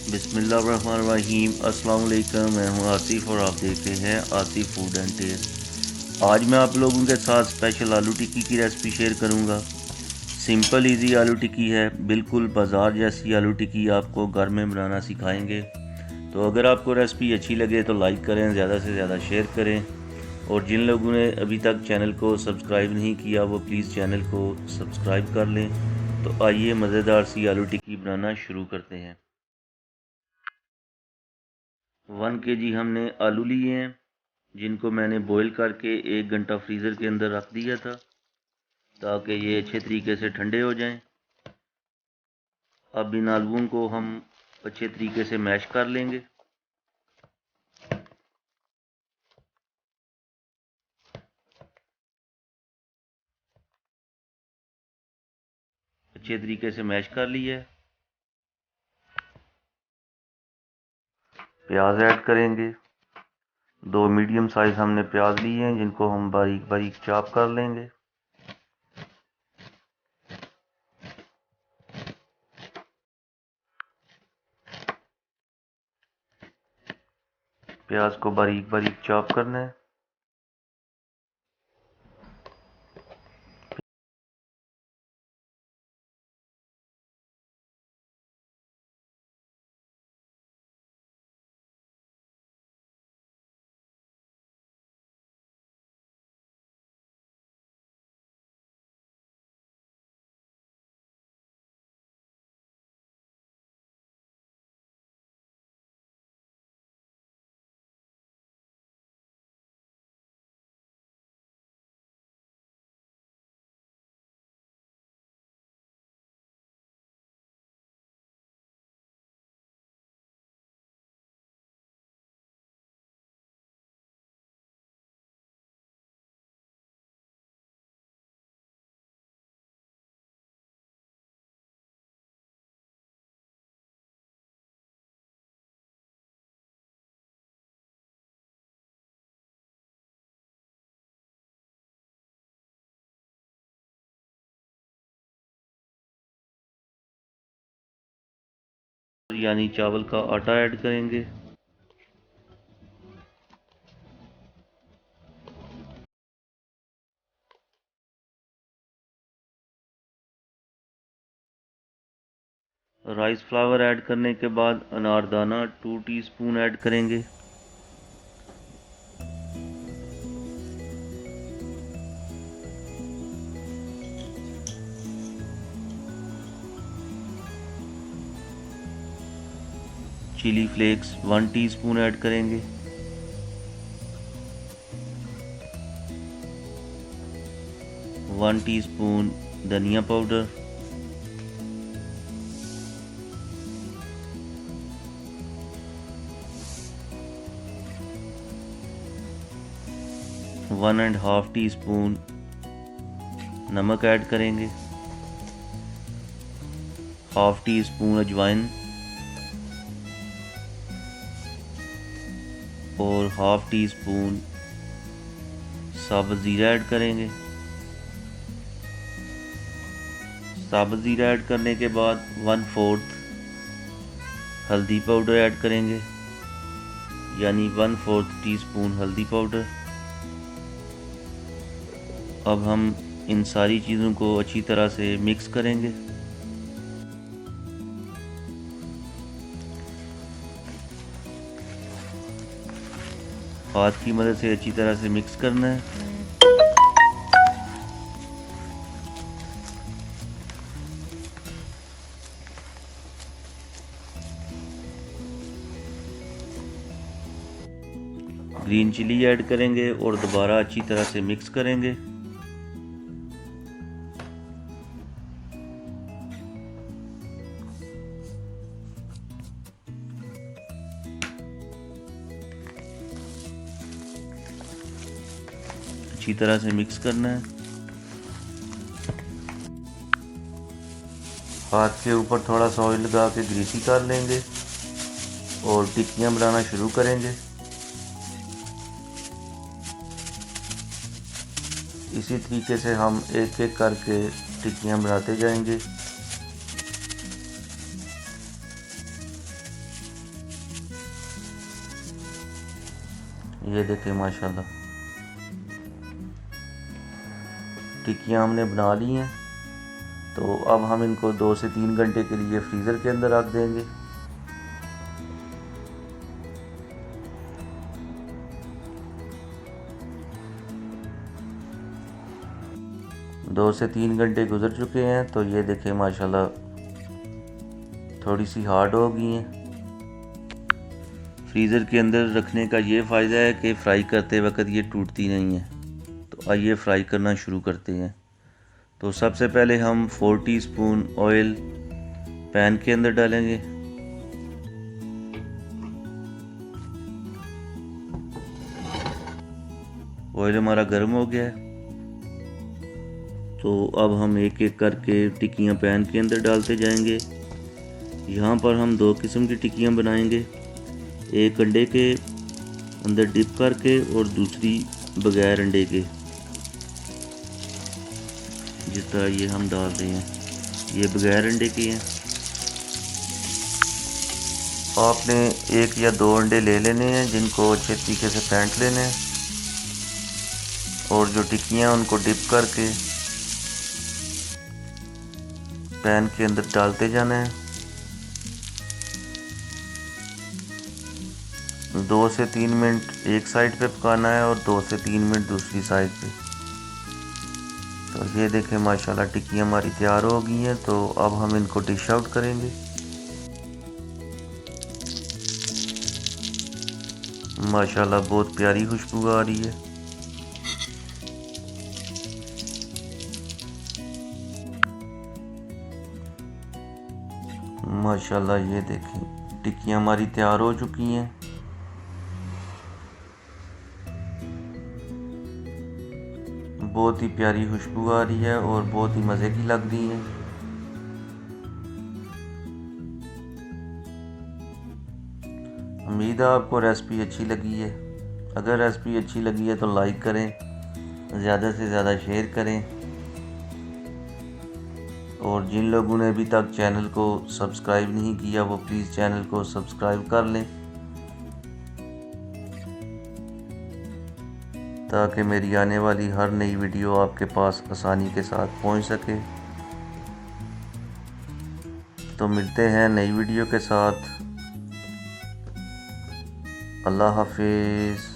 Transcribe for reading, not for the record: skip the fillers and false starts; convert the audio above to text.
बिस्मिल्लाहिर्रहमानिर्रहीम। अस्सलाम वालेकुम। मैं हूं आतिफ़ और आप देख रहे हैं आतिफ़ फूड एंड टेस्ट। आज मैं आप लोगों के साथ स्पेशल आलू टिक्की की रेसिपी शेयर करूंगा। सिंपल इजी आलू टिक्की है, बिल्कुल बाज़ार जैसी आलू टिक्की आपको घर में बनाना सिखाएंगे। तो अगर आपको रेसिपी अच्छी लगे तो लाइक करें, ज़्यादा से ज़्यादा शेयर करें, और जिन लोगों ने अभी तक चैनल को सब्सक्राइब नहीं किया वो प्लीज़ चैनल को सब्सक्राइब कर लें। तो आइए मज़ेदार सी आलू टिक्की बनाना शुरू करते हैं। 1 kg हमने आलू लिए हैं, जिनको मैंने बॉईल करके 1 घंटा फ्रीज़र के अंदर रख दिया था ताकि ये अच्छे तरीके से ठंडे हो जाएं। अब इन आलूओं को हम अच्छे तरीके से मैश कर लेंगे। अच्छे तरीके से मैश कर लिया है। प्याज ऐड करेंगे। 2 मीडियम साइज हमने प्याज लिए हैं, जिनको हम बारीक बारीक चॉप कर लेंगे। प्याज को बारीक बारीक चॉप करना है। यानी चावल का आटा ऐड करेंगे। राइस फ्लावर ऐड करने के बाद अनारदाना 2 टीस्पून ऐड करेंगे। चिली फ्लेक्स 1 टीस्पून ऐड करेंगे। वन टीस्पून धनिया पाउडर, 1.5 टीस्पून नमक ऐड करेंगे। हाफ टी स्पून अजवाइन और हाफ टी स्पून साबुत ज़ीरा ऐड करेंगे। साबुत ज़ीरा ऐड करने के बाद 1/4 हल्दी पाउडर ऐड करेंगे, यानी 1/4 टीस्पून हल्दी पाउडर। अब हम इन सारी चीज़ों को अच्छी तरह से मिक्स करेंगे। हाथ की मदद से अच्छी तरह से मिक्स करना है। ग्रीन चिली ऐड करेंगे और दोबारा अच्छी तरह से मिक्स करेंगे। अच्छी तरह से मिक्स करना है। हाथ के ऊपर थोड़ा सा ऑयल लगा के ग्रीसी कर लेंगे और टिक्कियाँ बनाना शुरू करेंगे। इसी तरीके से हम एक एक करके टिक्कियाँ बनाते जाएंगे। ये देखें माशाल्लाह टिक्कियाँ हमने बना ली हैं। तो अब हम इनको 2 से 3 घंटे के लिए फ्रीज़र के अंदर रख देंगे। दो से 3 घंटे गुजर चुके हैं। तो ये देखें माशाल्लाह थोड़ी सी हार्ड हो गई हैं। फ्रीज़र के अंदर रखने का ये फ़ायदा है कि फ्राई करते वक्त ये टूटती नहीं है। तो आइए फ्राई करना शुरू करते हैं। तो सबसे पहले हम 4 टीस्पून ऑयल पैन के अंदर डालेंगे। ऑयल हमारा गर्म हो गया है। तो अब हम एक एक करके टिक्कियाँ पैन के अंदर डालते जाएंगे। यहाँ पर हम 2 किस्म की टिक्कियाँ बनाएंगे, एक अंडे के अंदर डिप करके और दूसरी बगैर अंडे के। जिस तरह ये हम डाल रहे हैं, ये बगैर अंडे के हैं। आपने 1 या 2 अंडे ले लेने हैं जिनको अच्छे तरीके से फेंट लेने हैं और जो टिक्कियाँ उनको डिप करके पैन के अंदर डालते जाना है। 2 से 3 मिनट एक साइड पे पकाना है और 2 से 3 मिनट दूसरी साइड पे। तो ये देखें माशाल्लाह टिक्कियाँ हमारी तैयार हो गई हैं। तो अब हम इनको डिश आउट करेंगे। माशाल्लाह बहुत प्यारी खुशबू आ रही है। माशाल्लाह ये देखें टिक्कियाँ हमारी तैयार हो चुकी हैं। बहुत ही प्यारी खुशबू आ रही है और बहुत ही मज़े की लग रही है। उम्मीद है आपको रेसिपी अच्छी लगी है। अगर रेसिपी अच्छी लगी है तो लाइक करें, ज़्यादा से ज़्यादा शेयर करें और जिन लोगों ने अभी तक चैनल को सब्सक्राइब नहीं किया वो प्लीज़ चैनल को सब्सक्राइब कर लें ताकि मेरी आने वाली हर नई वीडियो आपके पास आसानी के साथ पहुंच सके। तो मिलते हैं नई वीडियो के साथ। अल्लाह हाफिज़।